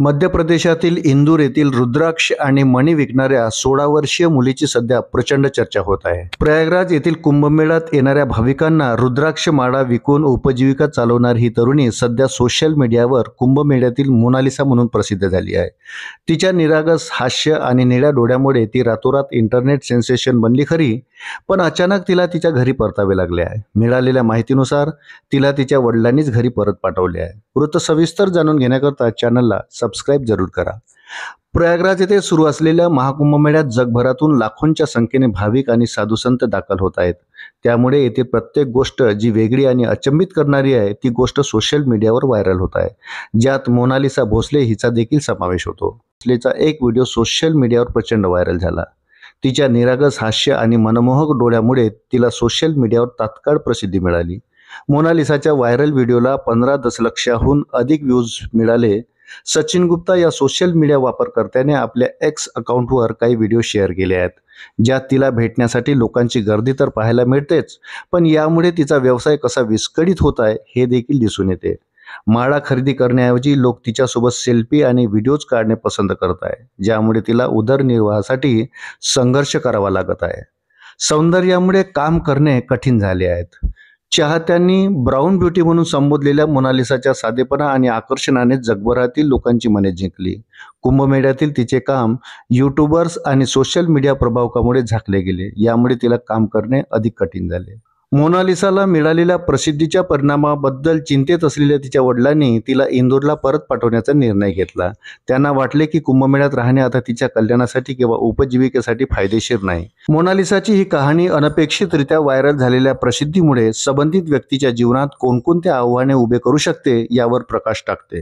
मध्य प्रदेशातील इंदूर येथील रुद्राक्ष आणि मणी विकणाऱ्या 16 वर्षीय मुलीची सध्या प्रचंड चर्चा होत आहे। प्रयागराज येथील कुंभमेळ्यात येणाऱ्या भाविकांना रुद्राक्ष माळा विकून उपजीविका चालवणारी ही तरुणी सध्या सोशल मीडियावर कुंभमेळ्यातील मोनालिसा म्हणून प्रसिद्ध झाली आहे। तिच्या निरागस हास्य आणि निळ्या डोळ्यामुळे ती रातोरात इंटरनेट सेन्सेशन बनली खरी, पण अचानक तिला तिच्या घरी परतावे लागले आहे। मिळालेल्या माहितीनुसार तिला तिच्या वडिलांनीच घरी परत पाठवले आहे। वृत्त सविस्तर जाणून घेण्याकरता चॅनलला सबस्क्राइब जरूर करा। प्रयागराज येथे सुरू असलेल्या महाकुंभमेळ्यात जगभरातून लाखोंच्या संख्येने भाविक आणि साधुसंत दाखल होत आहेत। त्यामुळे येथे प्रत्येक गोष्ट जी वेगळी आणि अचंबित करणारी आहे ती गोष्ट सोशल मीडियावर व्हायरल होत आहे, ज्यात मोनालिसा भोसले हिचा देखील समावेश होतो। भोसलेचा एक व्हिडिओ सोशल मीडियावर प्रचंड व्हायरल झाला। तिच्या निरागस हास्य आणि मनमोहक डोळ्यामुळे तिला सोशल मीडियावर तात्काळ प्रसिद्धी मिळाली। मोनालिसाच्या व्हायरल व्हिडिओला 15 दशलक्षाहून अधिक व्ह्यूज मिळाले। सचिन गुप्ता या सोशल मीडिया वापरकर्त्याने आपल्या एक्स अकाउंटवर काही व्हिडिओ शेअर केले आहेत, ज्यात तिला भेटण्यासाठी लोकांची गर्दी तर पाहायला मिळतेच, पण यामुळे तिचा व्यवसाय कसा विस्कळीत होत आहे हे देखील दिसून येते। माळा खरेदी करण्याऐवजी लोक तिच्यासोबत सेल्फी आणि व्हिडिओज काढणे पसंत करत आहे, ज्यामुळे तिला उदरनिर्वाहासाठी संघर्ष करावा लागत आहे। सौंदर्यामुळे काम करणे कठीण झाले आहेत। चाहत्यांनी ब्राऊन ब्युटी म्हणून संबोधलेल्या मोनालिसाच्या साधेपणा आणि आकर्षणाने जगभरातील लोकांची मने जिंकली। कुंभमेळ्यातील तिचे काम यूट्यूबर्स आणि सोशल मीडिया प्रभावकामुळे झाकले गेले, यामुळे तिला काम करणे अधिक कठीण झाले। मोनालिसाला मिळालेल्या प्रसिद्धीच्या परिणामाबद्दल चिंतेत असलेल्या तिच्या वडिलांनी तिला इंदूरला परत पाठवण्याचा निर्णय घेतला। त्यांना वाटले की कुंभमेळ्यात राहणे आता तिच्या कल्याणासाठी किंवा उपजीविकेसाठी फायदेशीर नाही। मोनालिसाची ही कहाणी अनपेक्षितरित्या व्हायरल झालेल्या प्रसिद्धीमुळे संबंधित व्यक्तीच्या जीवनात कोणकोणते आव्हाने उभे करू शकते यावर प्रकाश टाकते।